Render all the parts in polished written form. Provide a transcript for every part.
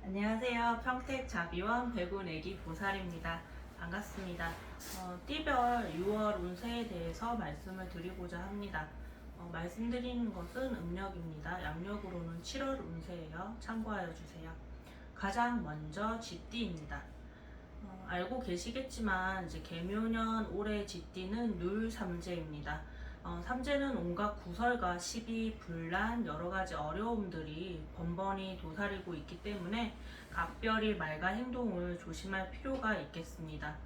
안녕하세요. 평택 자비원 배군 애기 보살입니다. 반갑습니다. 띠별 6월 운세에 대해서 말씀을 드리고자 합니다. 말씀드리는 것은 음력입니다. 양력으로는 7월 운세예요. 참고하여 주세요. 가장 먼저 쥐띠입니다. 알고 계시겠지만 이제 개묘년 올해 쥐띠는 룰삼재입니다. 삼재는 온갖 구설과 시비, 분란, 여러 가지 어려움들이 번번이 도사리고 있기 때문에 각별히 말과 행동을 조심할 필요가 있겠습니다.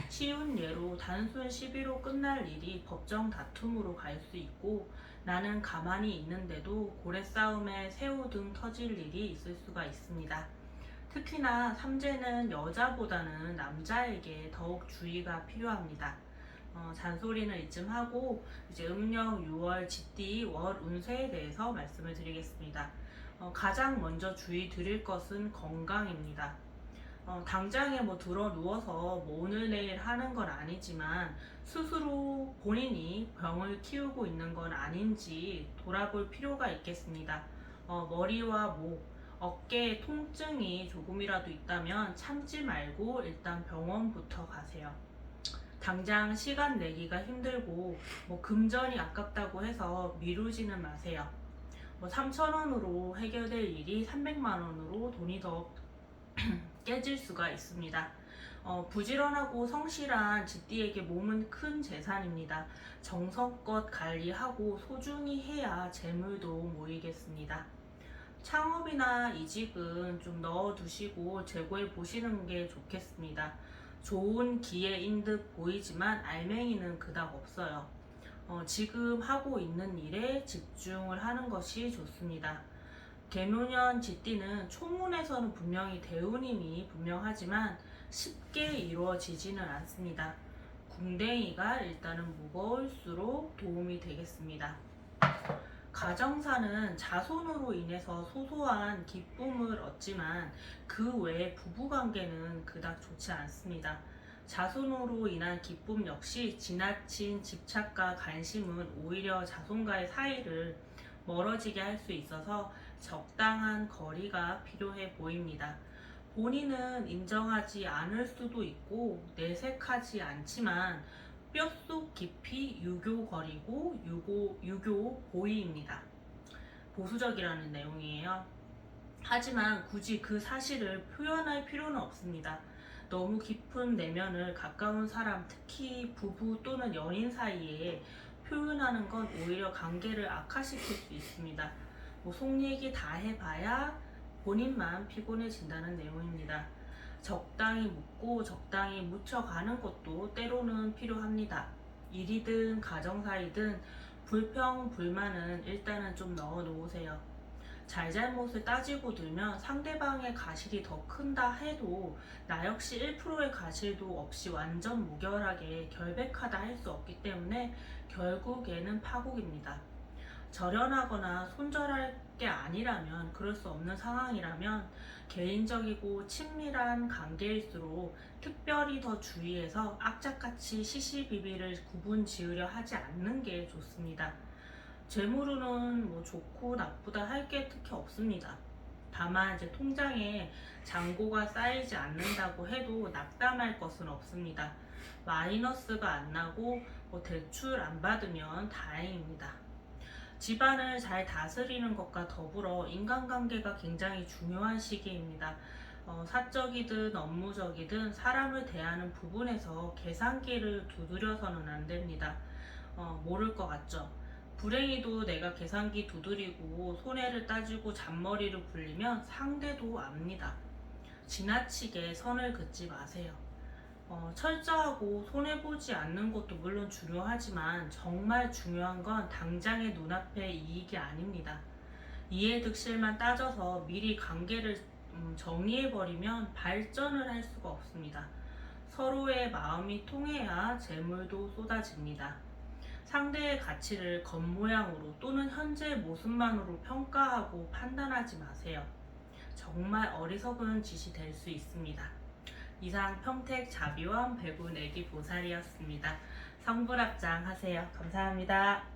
쉬운 예로 단순 시비로 끝날 일이 법정 다툼으로 갈 수 있고, 나는 가만히 있는데도 고래 싸움에 새우 등 터질 일이 있을 수가 있습니다. 특히나 삼재는 여자보다는 남자에게 더욱 주의가 필요합니다. 잔소리는 이쯤 하고 이제 음력 6월 쥐띠 월 운세에 대해서 말씀을 드리겠습니다. 가장 먼저 주의 드릴 것은 건강입니다. 당장에 들어 누워서 오늘 내일 하는 건 아니지만 스스로 본인이 병을 키우고 있는 건 아닌지 돌아볼 필요가 있겠습니다. 머리와 목, 어깨에 통증이 조금이라도 있다면 참지 말고 일단 병원부터 가세요. 당장 시간 내기가 힘들고 금전이 아깝다고 해서 미루지는 마세요. 3,000원으로 해결될 일이 300만 원으로 돈이 더 깨질 수가 있습니다. 부지런하고 성실한 쥐띠에게 몸은 큰 재산입니다. 정성껏 관리하고 소중히 해야 재물도 모이겠습니다. 창업이나 이직은 좀 넣어두시고 재고해 보시는 게 좋겠습니다. 좋은 기회인 듯 보이지만 알맹이는 그닥 없어요. 지금 하고 있는 일에 집중을 하는 것이 좋습니다. 개묘년 쥐띠는 총운에서는 분명히 대운임이 분명하지만 쉽게 이루어지지는 않습니다. 궁뎅이가 일단은 무거울수록 도움이 되겠습니다. 가정사는 자손으로 인해서 소소한 기쁨을 얻지만 그 외에 부부관계는 그닥 좋지 않습니다. 자손으로 인한 기쁨 역시 지나친 집착과 관심은 오히려 자손과의 사이를 멀어지게 할 수 있어서 적당한 거리가 필요해 보입니다. 본인은 인정하지 않을 수도 있고 내색하지 않지만 뼛속 깊이 유교거리고 유교 고의입니다. 보수적이라는 내용이에요. 하지만 굳이 그 사실을 표현할 필요는 없습니다. 너무 깊은 내면을 가까운 사람, 특히 부부 또는 연인 사이에 표현하는 건 오히려 관계를 악화시킬 수 있습니다. 속 얘기 다 해봐야 본인만 피곤해진다는 내용입니다. 적당히 묻고 적당히 묻혀가는 것도 때로는 필요합니다. 일이든 가정사이든 불평, 불만은 일단은 좀 넣어 놓으세요. 잘잘못을 따지고 들면 상대방의 가실이 더 큰다 해도 나 역시 1%의 가실도 없이 완전 무결하게 결백하다 할 수 없기 때문에 결국에는 파국입니다. 절연하거나 손절할 게 아니라면, 그럴 수 없는 상황이라면 개인적이고 친밀한 관계일수록 특별히 더 주의해서 악착같이 시시비비를 구분 지으려 하지 않는 게 좋습니다. 재물운은 좋고 나쁘다 할 게 특히 없습니다. 다만 이제 통장에 잔고가 쌓이지 않는다고 해도 낙담할 것은 없습니다. 마이너스가 안 나고 대출 안 받으면 다행입니다. 집안을 잘 다스리는 것과 더불어 인간관계가 굉장히 중요한 시기입니다. 사적이든 업무적이든 사람을 대하는 부분에서 계산기를 두드려서는 안 됩니다. 모를 것 같죠? 불행히도 내가 계산기 두드리고 손해를 따지고 잔머리를 굴리면 상대도 압니다. 지나치게 선을 긋지 마세요. 철저하고 손해보지 않는 것도 물론 중요하지만 정말 중요한 건 당장의 눈앞의 이익이 아닙니다. 이해득실만 따져서 미리 관계를 정리해버리면 발전을 할 수가 없습니다. 서로의 마음이 통해야 재물도 쏟아집니다. 상대의 가치를 겉모양으로 또는 현재의 모습만으로 평가하고 판단하지 마세요. 정말 어리석은 짓이 될 수 있습니다. 이상 평택 자비원 배군 애기 보살이었습니다. 성불합장 하세요. 감사합니다.